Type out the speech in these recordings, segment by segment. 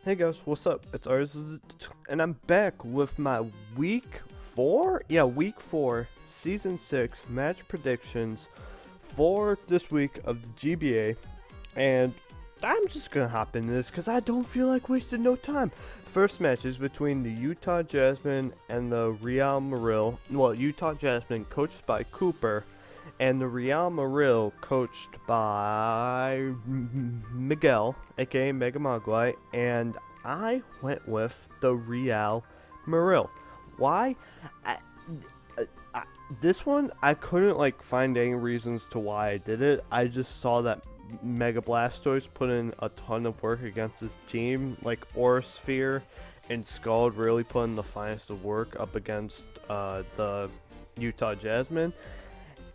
Hey guys, what's up? It's ours, and I'm back with my week 4? Yeah, week 4, season 6 match predictions for this week of the GBA. And I'm just gonna hop into this because I don't feel like wasting no time. First match is between the Utah Jasmine and the Real Maril. Well, Utah Jasmine coached by Cooper, and the Real Maril coached by Miguel, aka Mega Mogwai, and I went with the Real Maril. Why? I, I, I, this one I couldn't find any reasons to why I did it. I just saw that Mega Blastoise put in a ton of work against his team, like Aurasphere and Scald really putting the finest of work up against the Utah Jasmine.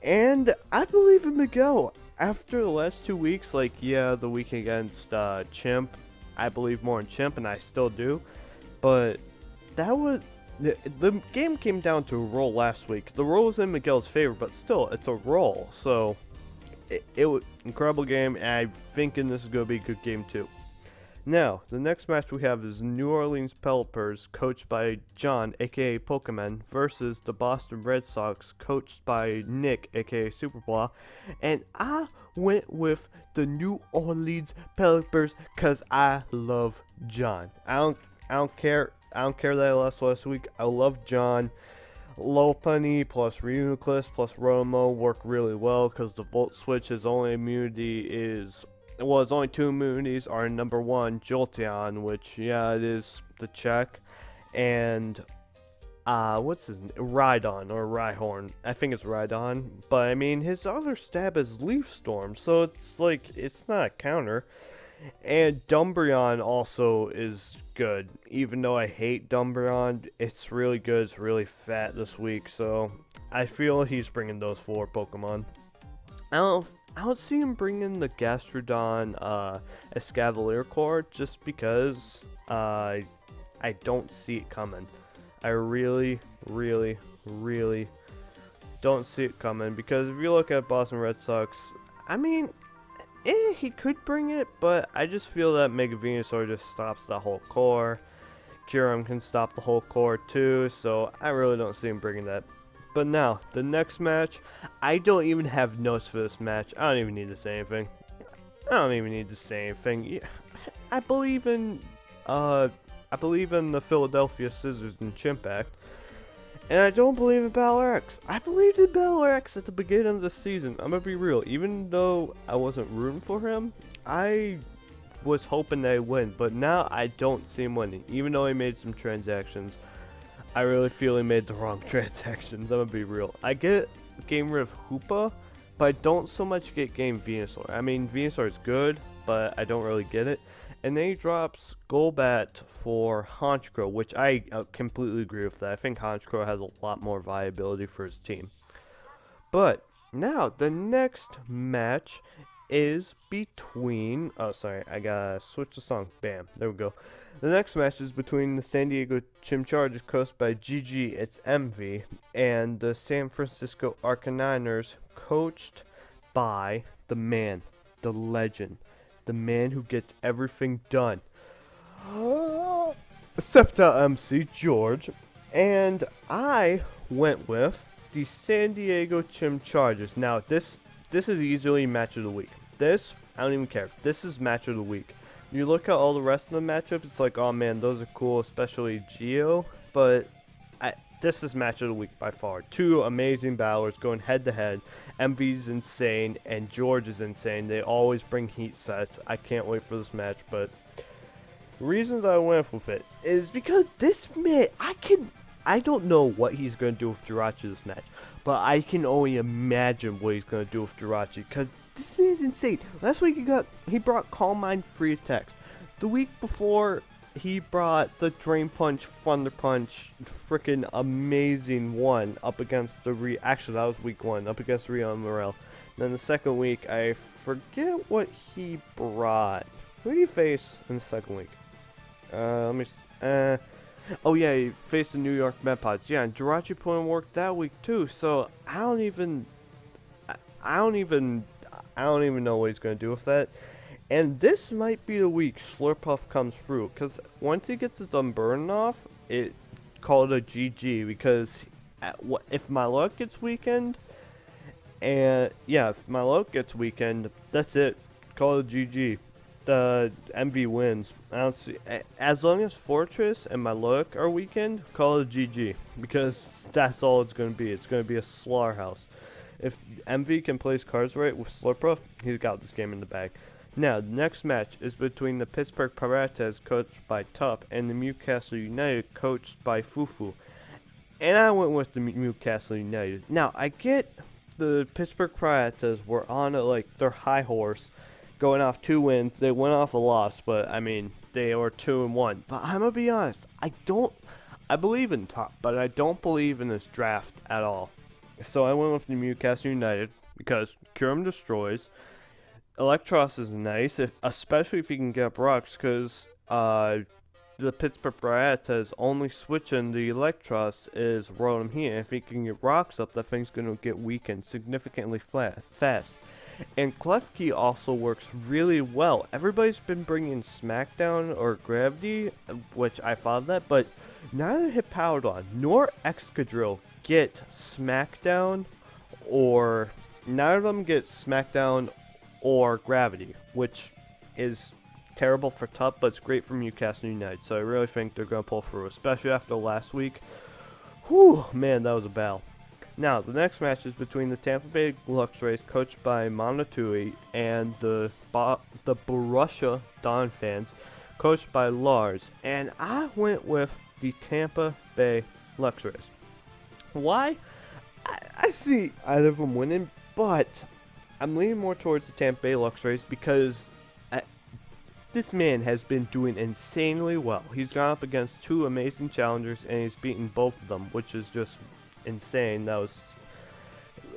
And I believe in Miguel. After the last 2 weeks, the week against Chimp, I believe more in Chimp, and I still do. But that was the game came down to a roll last week. The roll was in Miguel's favor, but still, it's a roll. So it was an incredible game, and I'm thinking this is going to be a good game too. Now, the next match we have is New Orleans Pelipers, coached by John, aka Pokemon, versus the Boston Red Sox, coached by Nick, aka Superblaw. And I went with the New Orleans Pelipers because I love John. I don't care that I lost last week. I love John. Lopunny plus Reuniclus plus Romo work really well because the Volt Switch, his only immunity is, well, his only 2 immunities are number 1, Jolteon, which, yeah, it is the check, and, what's his name? Rhydon, or Rhyhorn. I think it's Rhydon, but, I mean, his other stab is Leaf Storm, so it's not a counter. And Dumbreon also is good. Even though I hate Dumbreon, it's really good. It's really fat this week, so I feel he's bringing those 4 Pokemon. I don't see him bringing the Gastrodon Escavalier core just because I don't see it coming. I really, really, really don't see it coming because if you look at Boston Red Sox, I mean, he could bring it, but I just feel that Mega Venusaur just stops the whole core. Kyurem can stop the whole core too, so I really don't see him bringing that. But now, the next match, I don't even have notes for this match. I don't even need to say anything. I believe in the Philadelphia Scissors and Chimp Act. And I don't believe in Battle X. I believed in Battle X at the beginning of the season. I'm gonna be real. Even though I wasn't rooting for him, I was hoping they'd win. But now I don't see him winning. Even though he made some transactions, I really feel he made the wrong transactions. I'm gonna be real. I get getting rid of Hoopa, but I don't so much get getting Venusaur. I mean, Venusaur is good, but I don't really get it. And then he drops Golbat for Honchkrow, which I completely agree with that. I think Honchkrow has a lot more viability for his team. But now, the next match is between... Oh, sorry, I gotta switch the song. Bam, there we go. The next match is between the San Diego Chimchargers, coached by GG, it's MV, and the San Francisco Arcaniners, coached by the man, the legend, the man who gets everything done. Septa MC George. And I went with the San Diego Chimchargers. Now, this is easily match of the week. This, I don't even care. This is match of the week. You look at all the rest of the matchups, it's like, oh man, those are cool, especially Geo. But this is match of the week by far. 2 amazing battlers going head to head. MV's insane and George is insane. They always bring heat sets. I can't wait for this match, but the reasons I went with it is because this man, I don't know what he's going to do with Jirachi this match, but I can only imagine what he's going to do with Jirachi because this man is insane. Last week he brought Calm Mind free attacks. The week before, he brought the Drain Punch, Thunder Punch, freaking amazing one up against the actually that was week 1, up against Rio and Morel. Then the second week, I forget what he brought. Who did he face in the second week? Oh yeah, he faced the New York Medpods. Yeah, and Jirachi put in work that week too. So I don't even know what he's gonna do with that. And this might be the week Slurpuff comes through, because once he gets his unburden off, it call it a GG. Because if my luck gets weakened, and yeah, if my luck gets weakened, that's it. Call it a GG. The MV wins. I don't see, as long as Fortress and my luck are weakened, call it a GG, because that's all it's gonna be. It's gonna be a slaughterhouse. If MV can play his cards right with Slurpuff, he's got this game in the bag. Now, the next match is between the Pittsburgh Pirates, coached by Tup, and the Newcastle United, coached by Fufu. And I went with the Newcastle United. Now, I get the Pittsburgh Pirates were on their high horse, going off 2 wins. They went off a loss, but I mean, they were 2-1. But I'm gonna be honest, I believe in Tup, but I don't believe in this draft at all. So I went with the Newcastle United because Curum destroys. Electros is nice, especially if you can get up rocks, because the Pittsburgh Pirates only switching the Electros is Rotom Heat. If he can get rocks up, that thing's going to get weakened significantly fast. And Klefki also works really well. Everybody's been bringing Smackdown or Gravity, which I thought that, but neither Hippowdon nor Excadrill get Smackdown, or none of them get Smackdown or Gravity, which is terrible for Tup, but it's great for Newcastle United. So I really think they're going to pull through, especially after last week. Whew, man, that was a battle. Now, the next match is between the Tampa Bay Luxrays, coached by Monotui, and the Borussia Donphans, coached by Lars. And I went with the Tampa Bay Luxrays. Why? I see either of them winning, but I'm leaning more towards the Tampa Bay Luxrays because this man has been doing insanely well. He's gone up against 2 amazing challengers, and he's beaten both of them, which is just insane.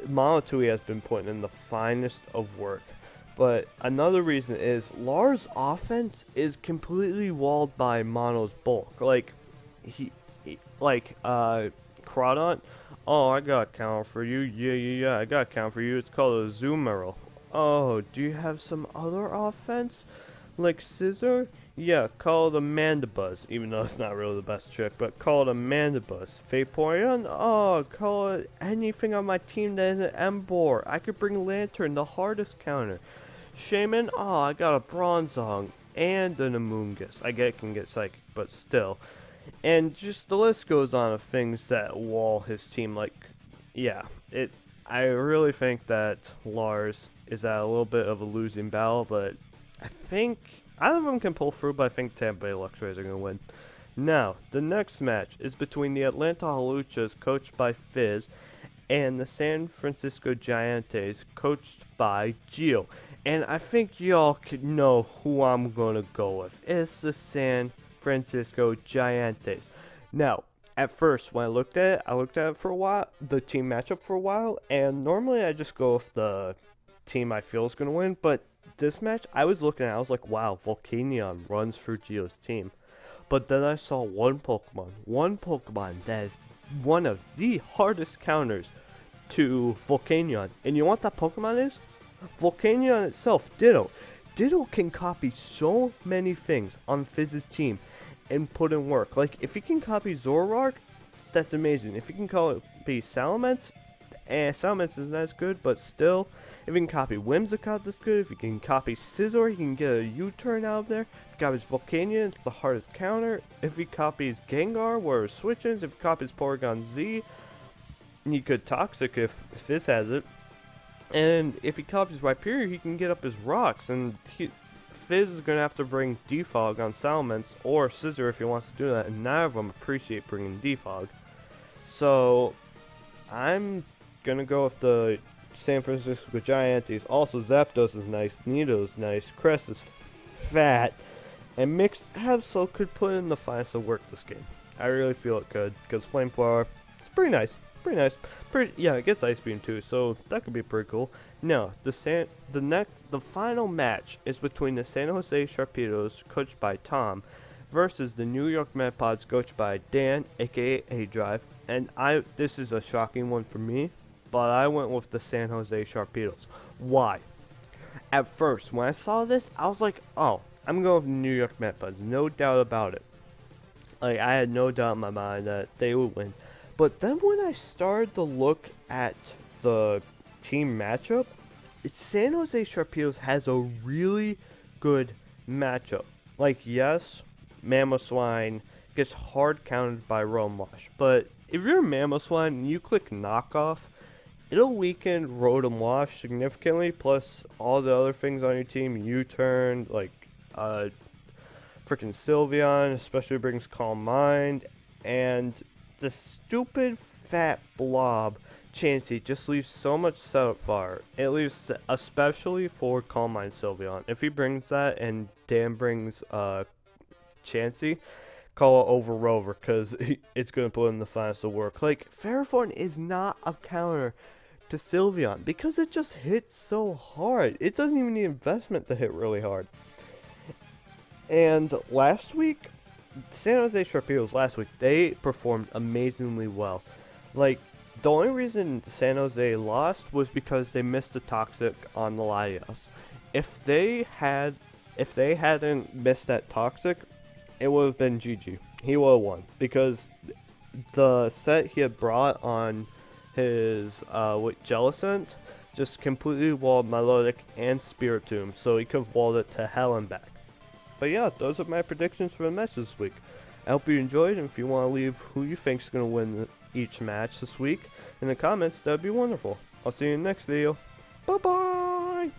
Monotui has been putting in the finest of work. But another reason is Lars' offense is completely walled by Mono's bulk. Crawdont, oh, I got a counter for you. Yeah, I got a counter for you. It's called a Zoomerl. Oh, do you have some other offense? Like Scissor? Yeah, call it a Mandibuzz, even though it's not really the best trick, but call it a Mandibuzz. Vaporeon? Oh, call it anything on my team that isn't Emboar. I could bring Lantern, the hardest counter. Shaman? Oh, I got a Bronzong and an Amoonguss. I get it can get Psychic, but still. And just the list goes on of things that wall his team. I really think that Lars is at a little bit of a losing battle, but I think either of them can pull through, but I think Tampa Bay Luxrays are going to win. Now, the next match is between the Atlanta Haluchas, coached by Fizz, and the San Francisco Giants, coached by Gio. And I think y'all could know who I'm going to go with. It's the San Francisco Giants. Now, at first, when I looked at it for a while, the team matchup for a while, and normally I just go with the team I feel is going to win, but this match, I was looking at it, I was like, wow, Volcanion runs through Gio's team. But then I saw one Pokemon that is one of the hardest counters to Volcanion. And you know what that Pokemon is? Volcanion itself, Ditto. Ditto can copy so many things on Fizz's team and put in work. Like, if he can copy Zoroark, that's amazing. If he can copy Salamence, Salamence is not as good, but still, if he can copy Whimsicott, that's good. If he can copy Scizor, he can get a U-turn out of there. If he copies Volcanion, it's the hardest counter. If he copies Gengar, where it switches. If he copies Porygon Z, he could Toxic if Fizz has it. And if he copies Rhyperior, he can get up his rocks, and Fizz is going to have to bring Defog on Salamence or Scizor if he wants to do that, and none of them appreciate bringing Defog. So, I'm going to go with the San Francisco Giants. Also, Zapdos is nice, Nido's nice, Crest is fat, and Mixed Absol could put in the finest of work this game. I really feel it could, because Flameflower, it's pretty nice. Yeah, it gets Ice Beam too, so that could be pretty cool. Now, the final match is between the San Jose Sharpedos, coached by Tom, versus the New York Metpods, coached by Dan, aka A-Drive. And this is a shocking one for me, but I went with the San Jose Sharpedos. Why? At first, when I saw this, I was like, oh, I'm going with New York Met Buds, no doubt about it. Like, I had no doubt in my mind that they would win. But then when I started to look at the team matchup, San Jose Sharpedos has a really good matchup. Like, yes, Mamoswine gets hard counted by Rome Wash, but if you're Mamoswine and you click knockoff, it'll weaken Rotom Wash significantly, plus all the other things on your team, U-turn, like, freaking Sylveon, especially brings Calm Mind, and the stupid fat blob Chansey just leaves so much setup fire. It leaves, especially for Calm Mind Sylveon. If he brings that and Dan brings Chansey, call it over Rover, because it's going to put in the finals to work. Like, Ferrothorn is not a counter to Sylveon because it just hits so hard. It doesn't even need investment to hit really hard. And last week, San Jose Sharpedos last week, they performed amazingly well. Like, the only reason San Jose lost was because they missed the Toxic on the Latias. If they hadn't missed that Toxic, it would have been GG. He would have won because the set he had brought on his Jellicent just completely walled Milotic and Spiritomb, so he could have walled it to hell and back. But yeah, those are my predictions for the match this week. I hope you enjoyed, and if you want to leave who you think is going to win each match this week in the comments, that would be wonderful. I'll see you in the next video. Bye-bye!